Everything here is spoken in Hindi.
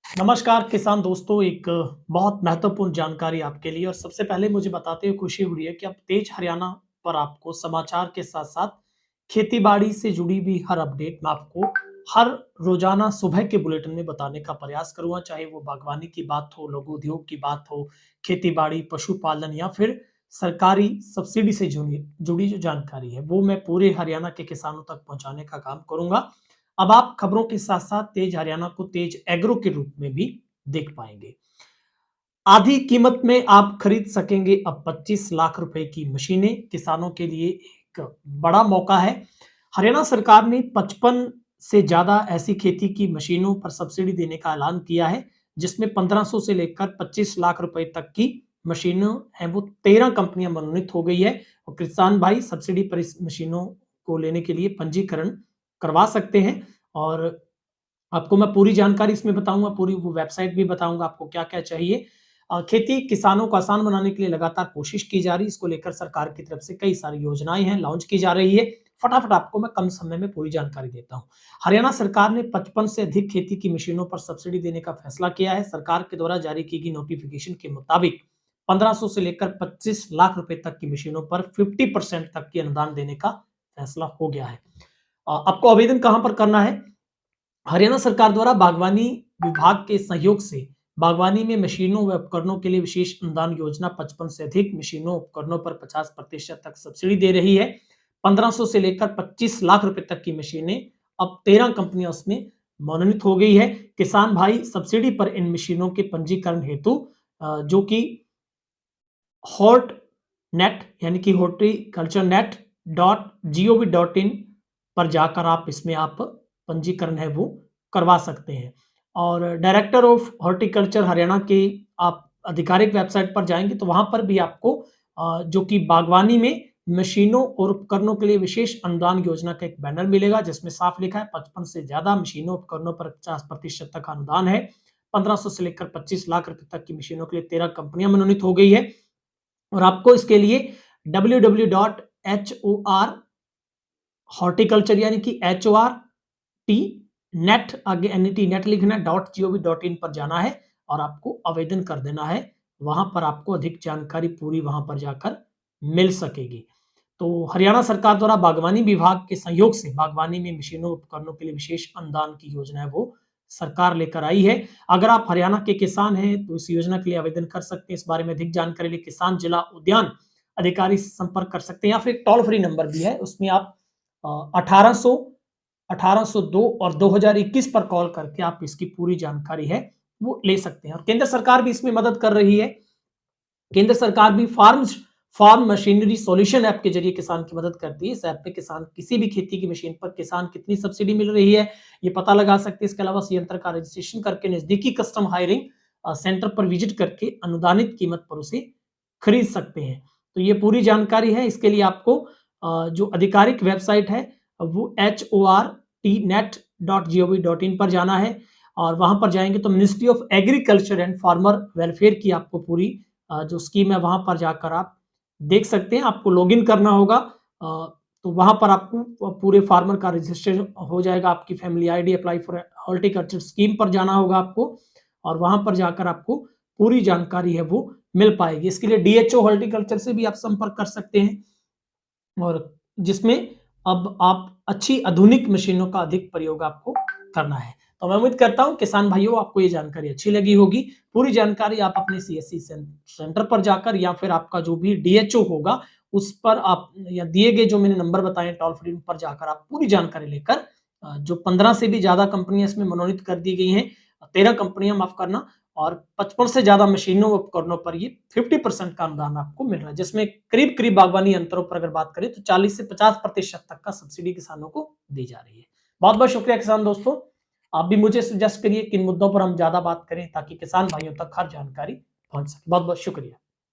नमस्कार किसान दोस्तों, एक बहुत महत्वपूर्ण जानकारी आपके लिए। और सबसे पहले मुझे बताते हुए खुशी हुई है कि अब तेज हरियाणा पर आपको समाचार के साथ-साथ खेती-बाड़ी से जुड़ी भी हर अपडेट मैं आपको हर रोजाना सुबह के बुलेटिन में बताने का प्रयास करूँगा। चाहे वो बागवानी की बात हो, लघु उद्योग की बात हो, खेती-बाड़ी, पशुपालन या फिर सरकारी सब्सिडी से जुड़ी जुड़ी जो जानकारी है, वो मैं पूरे हरियाणा के किसानों तक पहुँचाने का काम करूँगा। अब आप खबरों के साथ-साथ तेज हरियाणा को तेज एग्रो के रूप में भी देख पाएँगे। आधी कीमत में आप खरीद सकेंगे अब 25 लाख रुपए की मशीनें, किसानों के लिए एक बड़ा मौका है। हरियाणा सरकार ने 55 से ज़्यादा ऐसी खेती की मशीनों पर सब्सिडी देने का ऐलान किया है, जिसमें 1500 से लेकर 25 लाख रुपए तक की मशीनें हैं, वो 13 कंपनियां मनोनीत हो गई है और किसान भाई सब्सिडी पर इस मशीनों को लेने के लिए पंजीकरण करवा सकते हैं। और आपको मैं पूरी जानकारी इसमें बताऊँगा, पूरी वो वेबसाइट भी बताऊँगा आपको क्या-क्या चाहिए। खेती किसानों को आसान बनाने के लिए लगातार कोशिश की जा रही है, इसको लेकर सरकार की तरफ से कई सारी योजनाएँ हैं, लॉन्च की जा रही है। फटाफट आपको मैं कम समय में पूरी जानकारी देता हूँ। हरियाणा सरकार ने 55 से अधिक खेती की मशीनों पर सब्सिडी देने का फैसला किया है। सरकार के द्वारा जारी की गई नोटिफिकेशन के मुताबिक 1500 से लेकर 25 लाख रुपए तक की मशीनों पर 50% तक की अनुदान देने का फैसला हो गया है। आपको आवेदन कहाँ पर करना है? हरियाणा सरकार द्वारा बागवानी विभाग के सहयोग से बागवानी में मशीनों व उपकरणों के लिए विशेष अनुदान योजना 55 से अधिक मशीनों उपकरणों पर 50% तक सब्सिडी दे रही है। 1500 से लेकर 25 लाख रुपए तक की मशीनें अब 13 कंपनियां उसमें मनोनीत हो गई है। किसान भाई सब्सिडी पर इन मशीनों के पंजीकरण हेतु जो कि हॉट नेट यानी कि हॉर्टिकल्चर नेट .gov.in पर जाकर आप इसमें आप पंजीकरण है वो करवा सकते हैं। और डायरेक्टर ऑफ हॉर्टिकल्चर हरियाणा के आप आधिकारिक वेबसाइट पर जाएँगे तो वहाँ पर भी आपको जो कि बागवानी में मशीनों और उपकरणों के लिए विशेष अनुदान योजना का एक बैनर मिलेगा, जिसमें साफ लिखा है 55 से ज़्यादा मशीनों उपकरणों पर 50% तक अनुदान है। 1500 से लेकर 25 लाख रुपए तक की मशीनों के लिए 13 कंपनियां मनोनीत हो गई है। और आपको इसके लिए www.hor हॉर्टिकल्चर यानी कि HORT नेट आगे NET नेट लिखना है .gov.in पर जाना है और आपको आवेदन कर देना है। वहां पर आपको अधिक जानकारी पूरी वहां पर जाकर मिल सकेगी। तो हरियाणा सरकार द्वारा बागवानी विभाग के सहयोग से बागवानी में मशीनों उपकरणों के लिए विशेष अनुदान की योजना है वो सरकार लेकर आई है। अगर आप हरियाणा के किसान हैं तो इस योजना के लिए आवेदन कर सकते हैं। इस बारे में अधिक जानकारी के लिए किसान जिला उद्यान अधिकारी से संपर्क कर सकते हैं या फिर एक टोल फ्री नंबर भी है, उसमें आप 1800 1802 और 2021 पर कॉल करके आप इसकी पूरी जानकारी है वो ले सकते हैं। और केंद्र सरकार भी इसमें मदद कर रही है। केंद्र सरकार भी फार्म मशीनरी सॉल्यूशन ऐप के जरिए किसान की मदद करती है। इस ऐप पे किसान किसी भी खेती की मशीन पर किसान कितनी सब्सिडी मिल रही है ये पता लगा सकते हैं। इसके अलावा संयंत्र का रजिस्ट्रेशन करके नजदीकी कस्टम हायरिंग सेंटर पर विजिट करके अनुदानित कीमत पर उसे खरीद सकते हैं। तो ये पूरी जानकारी है। इसके लिए आपको जो आधिकारिक वेबसाइट है वो HORTnet.gov.in पर जाना है और वहां पर जाएंगे तो ministry of agriculture and farmer welfare की आपको पूरी जो स्कीम है वहां पर जाकर आप देख सकते हैं। आपको लॉगिन करना होगा तो वहां पर आपको पूरे फार्मर का रजिस्ट्रेशन हो जाएगा। आपकी family ID apply for horticulture scheme पर जाना होगा आपको और वहां पर जाकर आपको पूरी जानकारी है वो मिल पाएगी। इसके लिए DHO हॉर्टिकल्चर से भी आप संपर्क कर सकते हैं और जिसमें अब आप अच्छी आधुनिक मशीनों का अधिक प्रयोग आपको करना है। तो मैं उम्मीद करता हूं किसान भाइयों आपको ये जानकारी अच्छी लगी होगी। पूरी जानकारी आप अपने CSC सेंटर पर जाकर या फिर आपका जो भी DHO होगा उस पर आप या दिए गए जो मैंने नंबर बताए टोल फ्री पर जाकर आप पूरी जानकारी लेकर जो 15 से भी ज्यादा कंपनियां इसमें मनोनीत कर दी गई हैं, 13 कंपनियां माफ करना, और 55 से ज्यादा मशीनों उपकरणों पर ये 50% का अनुदान आपको मिल रहा है, जिसमें करीब करीब बागवानी यंत्रों पर अगर बात करें तो 40 से 50% तक का सब्सिडी किसानों को दी जा रही है। बहुत बहुत शुक्रिया किसान दोस्तों। आप भी मुझे सजेस्ट करिए किन मुद्दों पर हम ज्यादा बात करें ताकि किसान भाइयों तक हर जानकारी पहुंच सके। बहुत बहुत शुक्रिया।